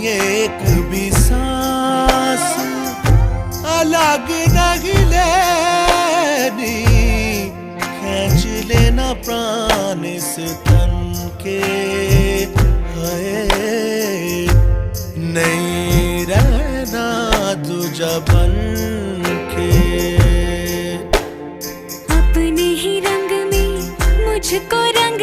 एक भी सांस अलग नहीं लेनी, खींच लेना प्राण इस तन के, है नहीं रहना दूजा बन के। अपने ही रंग में मुझको रंग